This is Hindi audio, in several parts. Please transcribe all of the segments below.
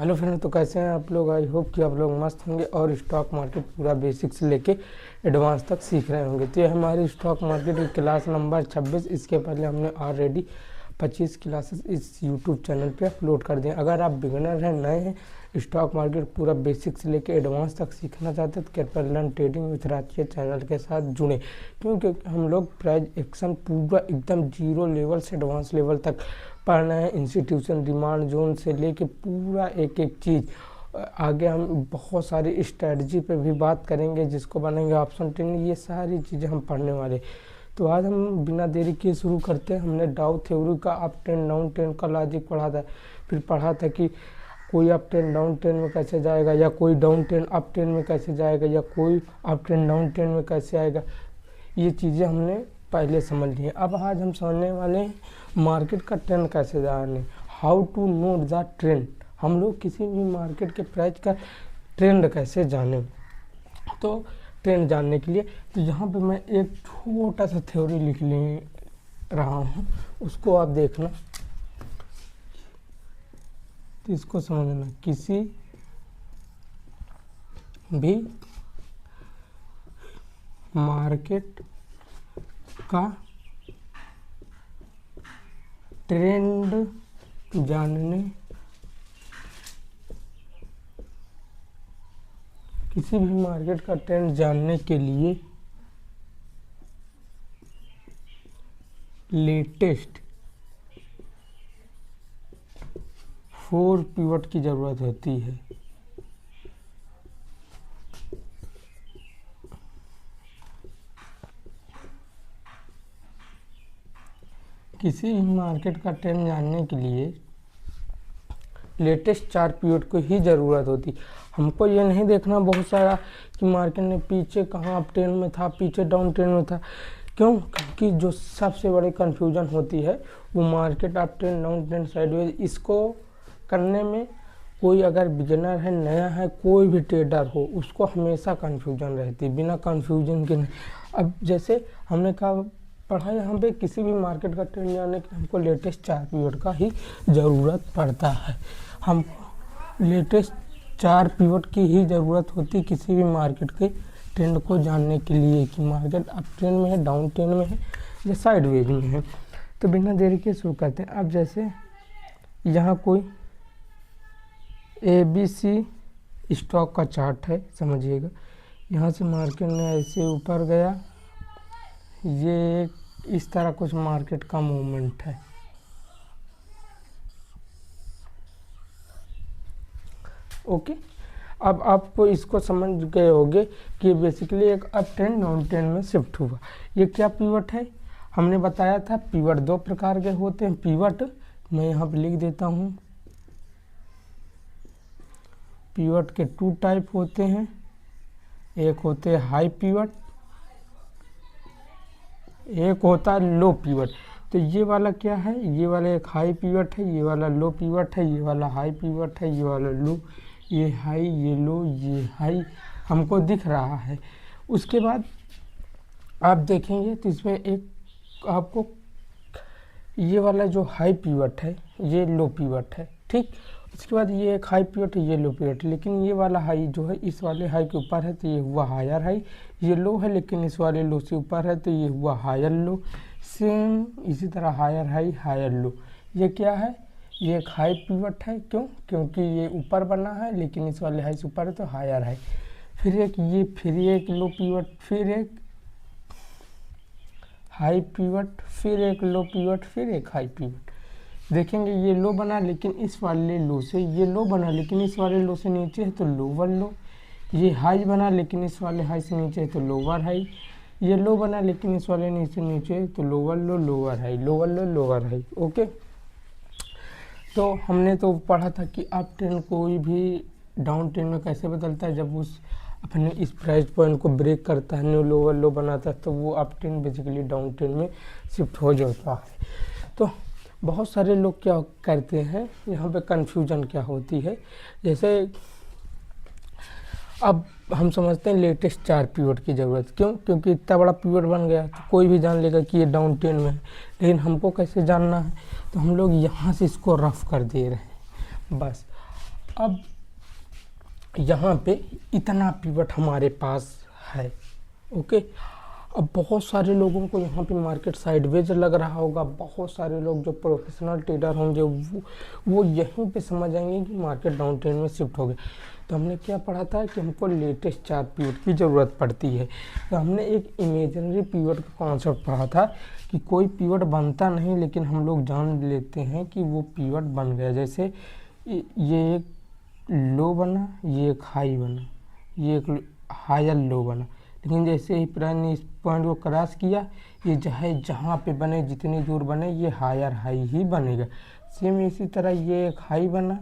हेलो फ्रेंड, तो कैसे हैं आप लोग। आई होप कि आप लोग मस्त होंगे और स्टॉक मार्केट पूरा बेसिक से लेके एडवांस तक सीख रहे होंगे। तो ये हमारी स्टॉक मार्केट की क्लास नंबर 26। इसके पहले हमने ऑलरेडी 25 क्लासेस इस यूट्यूब चैनल पे अपलोड कर दिए। अगर आप बिगिनर हैं, नए हैं, स्टॉक मार्केट पूरा बेसिक से लेके एडवांस तक सीखना चाहते हैं तो कृपया लर्न ट्रेडिंग विथ राजकीय चैनल के साथ जुड़े, क्योंकि हम लोग प्राइज एक्शन पूरा एकदम जीरो लेवल से एडवांस लेवल तक पढ़ रहे हैं। इंस्टीट्यूशन, डिमांड जोन से लेके पूरा एक एक चीज़। आगे हम बहुत सारी स्ट्रेटजी पे भी बात करेंगे, जिसको बनेंगे ऑप्शन ट्रेडिंग। ये सारी चीज़ें हम पढ़ने वाले। तो आज हम बिना देरी किए शुरू करते हैं। हमने डाउ थ्योरी का अप ट्रेंड डाउन ट्रेंड का लॉजिक पढ़ा था। फिर पढ़ा था कि कोई अप ट्रेंड डाउन ट्रेंड में कैसे जाएगा, या कोई डाउन ट्रेंड अप ट्रेंड में कैसे जाएगा, या कोई अप ट्रेंड डाउन ट्रेंड में कैसे आएगा। ये चीज़ें हमने पहले समझ ली हैं। अब आज हम समझने वाले हैं मार्केट का ट्रेंड कैसे जाने, how to know the trend. हम लोग किसी भी मार्केट के प्राइस का ट्रेंड कैसे जाने। तो ट्रेंड जानने के लिए तो यहाँ पे मैं एक छोटा सा थ्योरी लिख ले रहा हूँ, उसको आप देखना। तो इसको समझना, किसी भी मार्केट का ट्रेंड जानने, किसी भी मार्केट का ट्रेंड जानने के लिए लेटेस्ट 4 पिवट की ज़रूरत होती है। किसी भी मार्केट का ट्रेंड जानने के लिए लेटेस्ट 4 पीरियड को ही ज़रूरत होती। हमको ये नहीं देखना बहुत सारा कि मार्केट ने पीछे कहाँ अप ट्रेंड में था, पीछे डाउन ट्रेंड में था। क्यों? क्योंकि जो सबसे बड़ी कन्फ्यूजन होती है वो market up trend, down trend, sideways, इसको करने में कोई अगर बिगिनर है, नया है, कोई भी ट्रेडर हो, उसको हमेशा कन्फ्यूजन रहती है। बिना कन्फ्यूजन के नहीं। अब जैसे हमने कहा पढ़ा, यहाँ पे किसी भी मार्केट का ट्रेंड जानने के हमको लेटेस्ट 4 पीरियड का ही ज़रूरत पड़ता है। हम लेटेस्ट 4 पीरियड की ही ज़रूरत होती किसी भी मार्केट के ट्रेंड को जानने के लिए कि मार्केट अप ट्रेंड में है, डाउन ट्रेंड में है, या साइडवेज में है। तो बिना देरी के शुरू करते हैं। अब जैसे यहाँ कोई ABC स्टॉक का चार्ट है, समझिएगा। यहाँ से मार्केट ने ऐसे ऊपर गया, ये इस तरह कुछ मार्केट का मूवमेंट है। ओके, अब आपको इसको समझ गए होंगे कि बेसिकली एक अप ट्रेंड डाउन ट्रेंड में शिफ्ट हुआ। ये क्या पीवट है? हमने बताया था पीवट 2 प्रकार के होते हैं। पीवट मैं यहाँ पे लिख देता हूँ। पीवट के 2 टाइप होते हैं। एक होते हैं हाई पीवट, एक होता है लो पीवट। तो ये वाला क्या है? ये वाला एक हाई पीवट है, ये वाला लो पीवट है, ये वाला हाई पीवट है, ये वाला लो, ये हाई, ये लो, ये हाई, हमको दिख रहा है। उसके बाद आप देखेंगे तो इसमें एक आपको ये वाला जो हाई पीवट है, ये लो पीवट है, ठीक। उसके बाद ये एक हाई पीवट है, ये लो पीवट, लेकिन ये वाला हाई जो है इस वाले हाई के ऊपर है तो ये हुआ हायर हाई। ये लो है लेकिन इस वाले लो से ऊपर है तो ये हुआ हायर लो। सेम इसी तरह हायर हाई, हायर लो। ये क्या है? ये एक हाई पीवट है। क्यों? क्योंकि ये ऊपर बना है लेकिन इस वाले हाई से ऊपर है तो हायर हाई। फिर एक ये, फिर एक लो पीवट, फिर एक हाई पीवट, फिर एक लो पीवट, फिर एक हाई पीवट। देखेंगे ये लो बना लेकिन इस वाले लो से, ये लो बना लेकिन इस वाले लो से नीचे है तो लोअर लो। ये हाई बना लेकिन इस वाले हाई से नीचे है तो लोअर हाई। ये लो बना लेकिन इस वाले नीचे नीचे है तो lower low, lower high, lower low, lower high. Okay, तो हमने तो पढ़ा था कि अप ट्रेंड कोई भी डाउन ट्रेंड में कैसे बदलता है। जब उस अपने इस प्राइस पॉइंट को ब्रेक करता है, न्यू लोअर लो बनाता है, तो वो up trend basically down trend में शिफ्ट हो जाता है। तो बहुत सारे लोग क्या करते हैं, यहाँ पे कन्फ्यूजन क्या होती है। जैसे अब हम समझते हैं लेटेस्ट 4 पीरियड की ज़रूरत। क्यों? क्योंकि इतना बड़ा पीरियड बन गया तो कोई भी जान लेगा कि ये डाउन ट्रेंड में है। लेकिन हमको कैसे जानना है? तो हम लोग यहाँ से इसको रफ कर दे रहे हैं बस। अब यहाँ पे इतना पिवट हमारे पास है। ओके, अब बहुत सारे लोगों को यहाँ पे मार्केट साइडवेज लग रहा होगा। बहुत सारे लोग जो प्रोफेशनल ट्रेडर होंगे वो यहीं पे समझ आएंगे कि मार्केट डाउन ट्रेंड में शिफ्ट हो गया। तो हमने क्या पढ़ा था कि हमको लेटेस्ट 4 पिवट की ज़रूरत पड़ती है। तो हमने एक इमेजिनरी पिवट का कॉन्सेप्ट पढ़ा था कि कोई पिवट बनता नहीं, लेकिन हम लोग जान लेते हैं कि वो पिवट बन गया। जैसे ये एक लो बना, ये एक हाई बना, ये एक हायर लो बना, लेकिन जैसे ही प्राइस ने इस पॉइंट को क्रॉस किया, ये चाहे जहाँ पे बने, जितनी दूर बने, ये हायर हाई ही बनेगा। सेम इसी तरह ये एक हाई बना,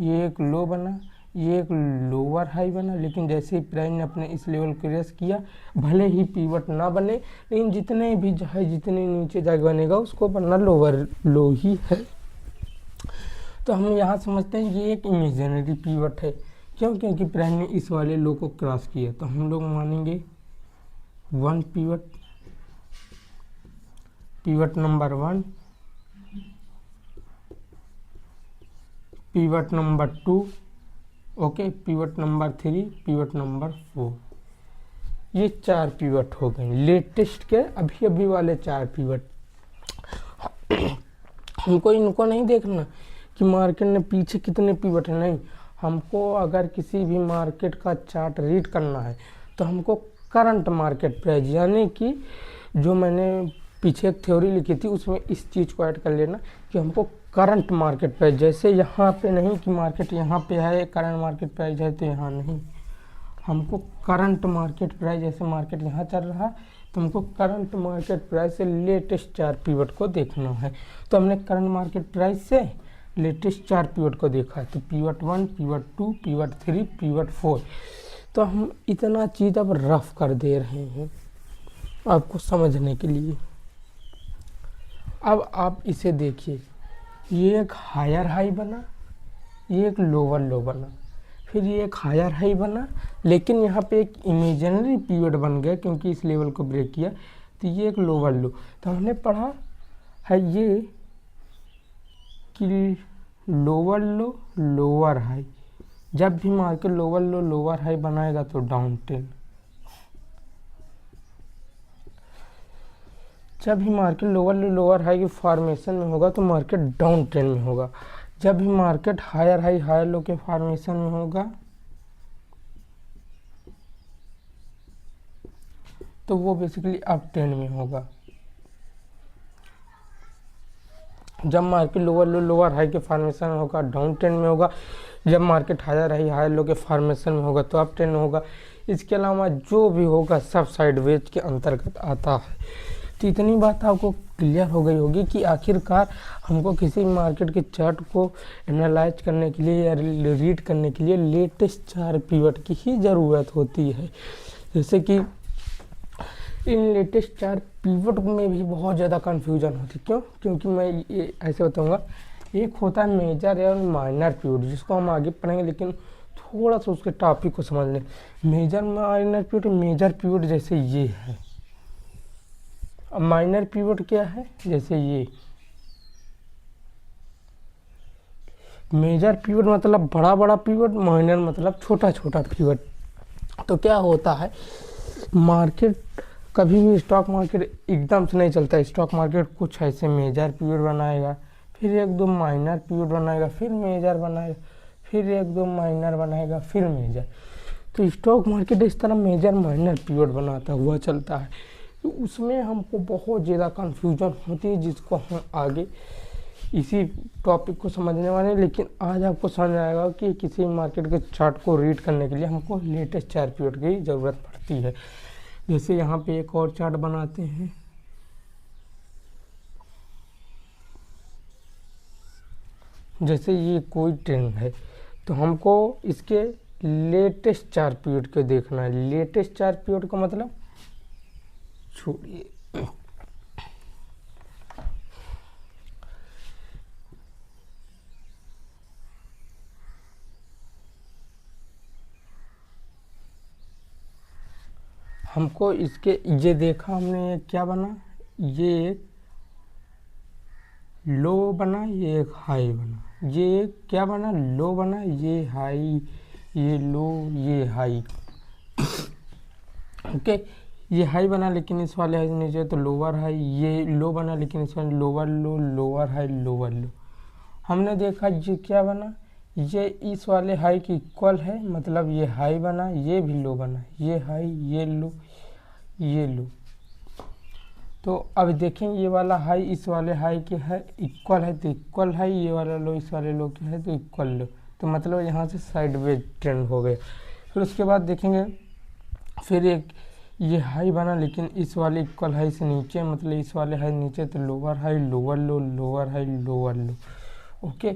ये एक लो बना, ये एक लोअर हाई बना, लेकिन जैसे ही प्राइस ने अपने इस लेवल क्रॉस किया, भले ही पिवट ना बने, लेकिन जितने भी चाहे जितने नीचे जाके बनेगा उसको बनना लोअर लो ही है। तो हम यहाँ समझते हैं ये एक इमेजिनरी पिवट है। क्यों? क्योंकि प्राइस ने इस वाले लो को क्रॉस किया। तो हम लोग मानेंगे 1 pivot, pivot number 1, pivot number 2, okay, pivot number 3, pivot number 4। ये 4 पिवट हो गए लेटेस्ट के अभी अभी वाले 4 पिवट। हमको इनको नहीं देखना कि मार्केट ने पीछे कितने पिवट है, नहीं। हमको अगर किसी भी मार्केट का चार्ट रीड करना है तो हमको करंट मार्केट प्राइस, यानी कि जो मैंने पीछे एक थ्योरी लिखी थी उसमें इस चीज़ को ऐड कर लेना कि हमको करंट मार्केट प्राइस, जैसे यहाँ पे नहीं कि मार्केट यहाँ पे है, करंट मार्केट प्राइस है तो यहाँ नहीं। हमको करंट मार्केट प्राइस, जैसे मार्केट यहाँ चल रहा है तो हमको करंट मार्केट प्राइस से लेटेस्ट 4 पिवट को देखना है। तो हमने करंट मार्केट प्राइस से लेटेस्ट 4 पिवट को देखा है। तो पिवट 1, पिवट 2, पिवट 3, पिवट 4। तो हम इतना चीज़ अब रफ कर दे रहे हैं आपको समझने के लिए। अब आप इसे देखिए, ये एक हायर हाई बना, ये एक लोअर लो बना, फिर ये एक हायर हाई बना, लेकिन यहाँ पे एक इमेजिनरी पिवट बन गया क्योंकि इस लेवल को ब्रेक किया। तो ये एक लोअर लो। तो हमने पढ़ा है ये कि लोअर लो लोअर हाई, जब भी market lower low lower high बनाएगा तो डाउन ट्रेंड, जब भी market lower low lower high की फॉर्मेशन में होगा तो मार्केट डाउन ट्रेंड में होगा। जब भी market higher high higher low के फॉर्मेशन में होगा तो वो बेसिकली अप ट्रेंड में होगा। जब market lower low lower high के फॉर्मेशन में होगा डाउन ट्रेंड में होगा। जब market higher high higher low के फॉर्मेशन में होगा तो अप ट्रेंड में होगा। इसके अलावा जो भी होगा सब साइडवेज के अंतर्गत आता है। तो इतनी बात आपको क्लियर हो गई होगी कि आखिरकार हमको किसी मार्केट के चार्ट को एनालाइज करने के लिए या रीड करने के लिए लेटेस्ट 4 पिवट की ही ज़रूरत होती है। जैसे कि इन लेटेस्ट 4 पिवट में भी बहुत ज़्यादा कन्फ्यूजन होती है। क्यों? क्योंकि मैं ये ऐसे बताऊंगा, एक होता है मेजर और माइनर पिवट, जिसको हम आगे पढ़ेंगे, लेकिन थोड़ा सा उसके टॉपिक को समझ लें। Major minor pivot, major pivot जैसे ये है। अब माइनर पिवट क्या है? जैसे ये। मेजर पिवट मतलब बड़ा बड़ा पिवट, माइनर मतलब छोटा छोटा पिवट। तो क्या होता है, मार्केट कभी भी स्टॉक मार्केट एकदम से नहीं चलता है। स्टॉक मार्केट कुछ ऐसे मेजर पिवट बनाएगा, फिर 1-2 माइनर पिवट बनाएगा, फिर मेजर बनाएगा, फिर 1-2 माइनर बनाएगा, फिर मेजर। तो स्टॉक मार्केट इस तरह मेजर माइनर पिवट बनाता हुआ चलता है। तो उसमें हमको बहुत ज़्यादा कन्फ्यूजन होती है, जिसको हम आगे इसी टॉपिक को समझने वाले हैं। लेकिन आज आपको समझ आएगा कि किसी मार्केट के चार्ट को रीड करने के लिए हमको लेटेस्ट 4 पिवट की ज़रूरत पड़ती है। जैसे यहाँ पे एक और चार्ट बनाते हैं। जैसे ये कोई ट्रेंड है तो हमको इसके लेटेस्ट 4 पिवट को देखना है। लेटेस्ट 4 पिवट का मतलब छोड़िए, हमको इसके ये देखा हमने, ये क्या बना, ये एक लो बना, ये एक हाई बना। ये क्या बना, लो बना, ये हाई, ये लो, ये हाई। ओके, ये हाई बना लेकिन इस वाले हाई से नीचे तो लोअर हाई, ये लो बना लेकिन इस वाले lower low, lower high, lower लो। हमने देखा ये क्या बना, ये इस वाले हाई की इक्वल है, मतलब ये हाई बना, ये भी लो बना, ये हाई, ये लो, ये लो। तो अब देखेंगे ये वाला हाई इस वाले हाई के है इक्वल है तो इक्वल हाई, ये वाला लो इस वाले लो के है तो इक्वल लो। तो मतलब यहाँ से साइडवेज ट्रेंड हो गया। फिर उसके बाद देखेंगे फिर एक ये हाई बना लेकिन इस वाले इक्वल हाई से नीचे, मतलब इस वाले हाई नीचे तो lower high, lower low, lower high, lower लो। ओके,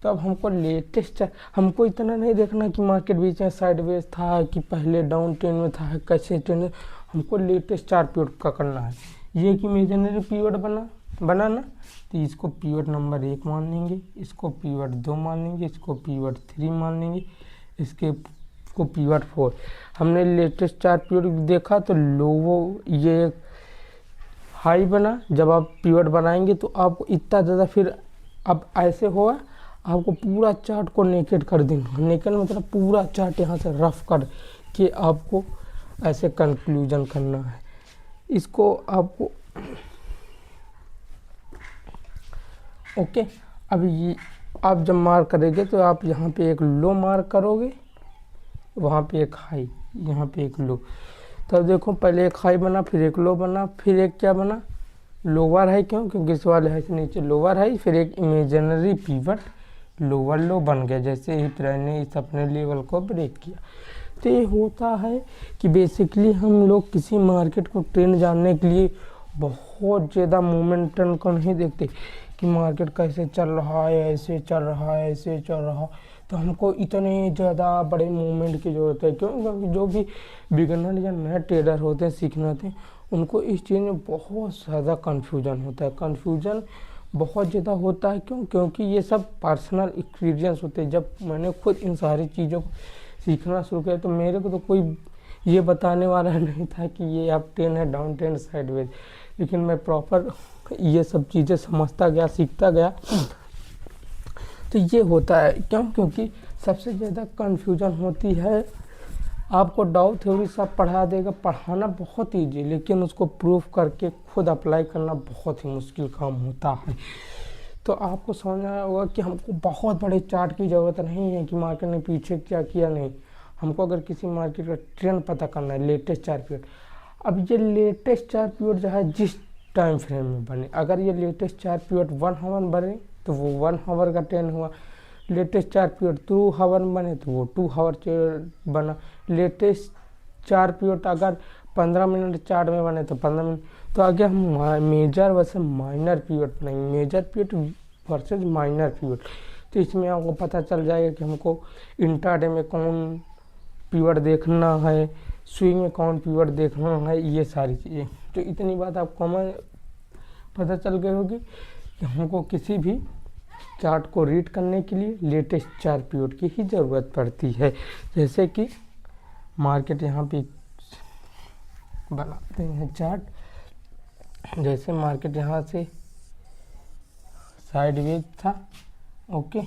तो अब हमको लेटेस्ट, हमको इतना नहीं देखना कि मार्केट बीच में साइडवेज था कि पहले डाउन ट्रेंड में था, कैसे ट्रेंड, हमको लेटेस्ट चार्ट पीरियड का करना है। ये कि इमेजिनरी पीरियड बनाना, तो इसको पीरियड नंबर 1 मान लेंगे, इसको पीरियड 2 मान लेंगे, इसको पीरियड 3 मान लेंगे, इसके को पीरियड 4। हमने लेटेस्ट चार्ट पीरियड देखा तो लो ये हाई बना, जब आप पीरियड बनाएंगे तो आपको इतना ज़्यादा, फिर अब ऐसे होगा आपको पूरा चार्ट को नेकेड कर देंगे। नेकेड मतलब पूरा चार्ट यहाँ से रफ कर के आपको ऐसे कंक्लूजन करना है। इसको आपको ओके, अब ये आप जब मार्क करेंगे तो आप यहाँ पे एक लो मार्क करोगे, वहाँ पे एक हाई, यहाँ पे एक लो। तब देखो पहले एक हाई बना, फिर एक लो बना, फिर एक क्या बना, लोअर हाई, क्योंकि इस वाले हाई से नीचे लोअर हाई, फिर एक इमेजिनरी पिवट लोअर लो बन गया, जैसे ही ट्रेंड ने इस अपने लेवल को ब्रेक किया। तो ये होता है कि बेसिकली हम लोग किसी मार्केट को ट्रेंड जानने के लिए बहुत ज़्यादा मोमेंटम को नहीं देखते कि मार्केट कैसे चल रहा है, ऐसे चल रहा है, ऐसे चल रहा। तो हमको इतने ज़्यादा बड़े मूवमेंट की ज़रूरत है, क्योंकि जो भी बिगनर या नए ट्रेडर होते हैं, सीखना थे, उनको इस चीज़ में बहुत ज़्यादा कन्फ्यूजन होता है। कन्फ्यूजन बहुत ज़्यादा होता है क्योंकि ये सब पर्सनल एक्सपीरियंस होते हैं। जब मैंने खुद इन सारी चीज़ों को सीखना शुरू किया तो मेरे को तो कोई ये बताने वाला नहीं था कि ये अप ट्रेंड है, डाउन ट्रेंड, साइडवेज, लेकिन मैं प्रॉपर ये सब चीज़ें समझता गया, सीखता गया। तो ये होता है क्योंकि सबसे ज़्यादा कन्फ्यूजन होती है। आपको डाउ थ्योरी सब पढ़ा देगा, पढ़ाना बहुत ईजी, लेकिन उसको प्रूफ करके खुद अप्लाई करना बहुत ही मुश्किल काम होता है। तो आपको समझना होगा कि हमको बहुत बड़े चार्ट की ज़रूरत नहीं है कि मार्केट ने पीछे क्या किया, नहीं। हमको अगर किसी मार्केट का ट्रेंड पता करना है, लेटेस्ट चार्ट पीरियड, अब ये लेटेस्ट चार्ट पीरियड जो है जिस टाइम फ्रेम में बने, अगर ये लेटेस्ट चार्ट पीरियड 1 आवर बने तो वो 1 आवर का ट्रेंड हुआ। लेटेस्ट चार्ट पीरियड 2 आवर बने तो वो 2 आवर बना। लेटेस्ट चार्ट पीरियड अगर 15 मिनट चार्ट में बने तो 15 मिनट। तो आगे हम मेजर वर्सेस माइनर पीरियड बनाएंगे, major period versus minor period. तो इसमें आपको पता चल जाएगा कि हमको इंट्राडे में कौन पीरियड देखना है, स्विंग में कौन पीरियड देखना है, ये सारी चीज़ें। तो इतनी बात आपको हमें पता चल गई होगी कि हमको किसी भी चार्ट को रीड करने के लिए लेटेस्ट चार्ट पीरियड की ही ज़रूरत पड़ती है। जैसे कि मार्केट यहाँ पे बनाते हैं चार्ट, जैसे मार्केट यहाँ से साइडवेज था, ओके,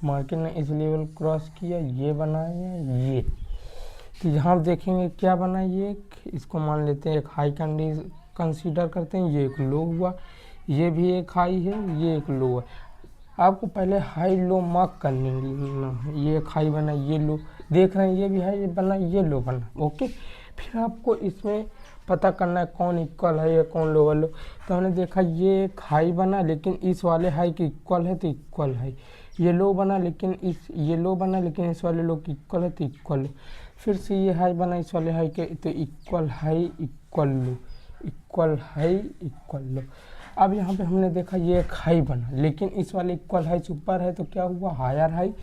मार्केट ने इस लेवल क्रॉस किया, ये बनाया ये, तो यहाँ देखेंगे क्या बना, ये इसको मान लेते हैं एक हाई कंसीडर करते हैं, ये एक लो हुआ, ये भी एक हाई है, ये एक लो है। आपको पहले हाई लो मार्क कर लेंगे, ये एक हाई बना, ये लो देख रहे हैं, ये भी हाई बना, ये लो बना, ओके। फिर आपको इसमें पता करना है कौन इक्वल है या कौन लोअर लो। तो हमने देखा ये एक हाई बना लेकिन इस वाले हाई की इक्वल है तो इक्वल है, ये लो बना लेकिन ये लो बना लेकिन इस वाले लो की इक्वल है तो इक्वल है। फिर से ये हाई बना इस वाले हाई के तो इक्वल हाई, इक्वल लो, इक्वल हाई, इक्वल लो। अब यहाँ पे हमने देखा ये एक हाई बना लेकिन इस वाले इक्वल हाई से ऊपर है तो क्या हुआ, हायर हाई।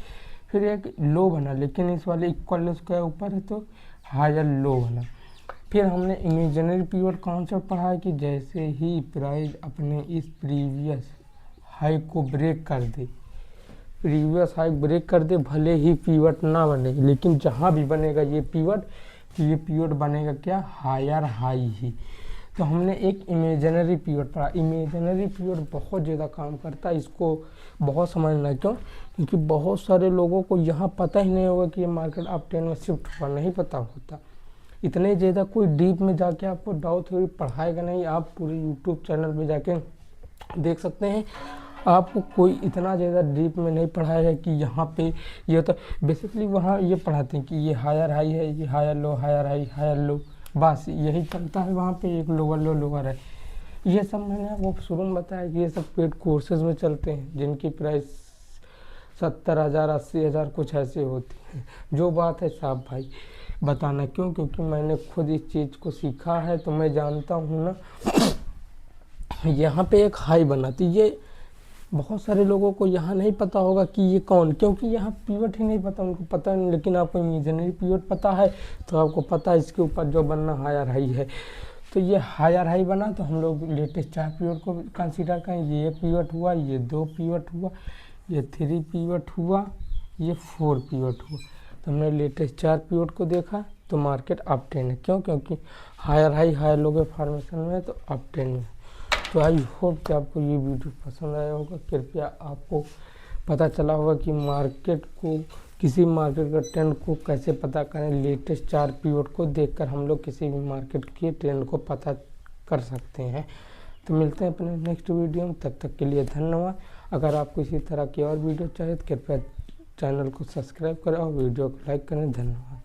फिर एक लो बना लेकिन इस वाले इक्वल लो के ऊपर है तो हायर लो बना। फिर हमने इमेजिनरी पीरियड कॉन्सेप्ट पढ़ा है कि जैसे ही प्राइस अपने इस प्रीवियस हाई को ब्रेक कर दे, प्रीवियस हाई ब्रेक कर दे, भले ही पीवट ना बने, लेकिन जहाँ भी बनेगा ये पीवट, तो ये पीवट बनेगा क्या, हायर हाई ही। तो हमने एक इमेजिनरी पीरियड पढ़ा। इमेजिनरी पीरियड बहुत ज़्यादा काम करता है, इसको बहुत समझना है। क्यों? क्योंकि बहुत सारे लोगों को यहाँ पता ही नहीं होगा कि ये मार्केट अप ट्रेंड में शिफ्ट हुआ, नहीं पता होता। इतने ज़्यादा कोई डीप में जाके आपको डाउ थ्योरी पढ़ाएगा नहीं। आप पूरे यूट्यूब चैनल पे जाके देख सकते हैं, आपको कोई इतना ज़्यादा डीप में नहीं पढ़ाएगा कि यहाँ पे ये होता। बेसिकली वहाँ ये पढ़ाते हैं कि ये हायर हाई है, ये higher low, higher high, higher low, बस यही चलता है वहाँ पे। एक लोअर लो, लोअर है, ये सब मैंने वो शुरू में बताया कि ये सब पेड कोर्सेज में चलते हैं, जिनकी प्राइस 70,000 80,000 कुछ ऐसे होती है। जो बात है साहब भाई बताना। क्यों? क्योंकि मैंने खुद इस चीज़ को सीखा है, तो मैं जानता हूँ ना। यहाँ पे एक हाई बनाती, ये बहुत सारे लोगों को यहाँ नहीं पता होगा कि ये कौन, क्योंकि यहाँ पीवट ही नहीं पता, उनको पता नहीं। लेकिन आपको इमेजिनरी पीवट पता है तो आपको पता है इसके ऊपर जो बनना हायर हाई है। तो ये हायर हाई बना तो हम लोग लेटेस्ट 4 पीवट को कंसीडर करें। ये पीवट हुआ, ये 2 पीवट हुआ, ये 3 पीवट हुआ, ये 4 पीवट हुआ। तो हमने लेटेस्ट 4 पीवट को देखा तो मार्केट अप ट्रेंड है। क्यों? क्योंकि हायर हाई हायर लोगे फॉर्मेशन में तो अप ट्रेंड में। तो आई होप कि आपको ये वीडियो पसंद आया होगा। कृपया आपको पता चला होगा कि मार्केट को, किसी मार्केट का ट्रेंड को कैसे पता करें। लेटेस्ट 4 पीरियड को देखकर हम लोग किसी भी मार्केट के ट्रेंड को पता कर सकते हैं। तो मिलते हैं अपने नेक्स्ट वीडियो में, तब तक के लिए धन्यवाद। अगर आपको इसी तरह की और वीडियो चाहिए तो कृपया चैनल को सब्सक्राइब करें और वीडियो को लाइक करें। धन्यवाद।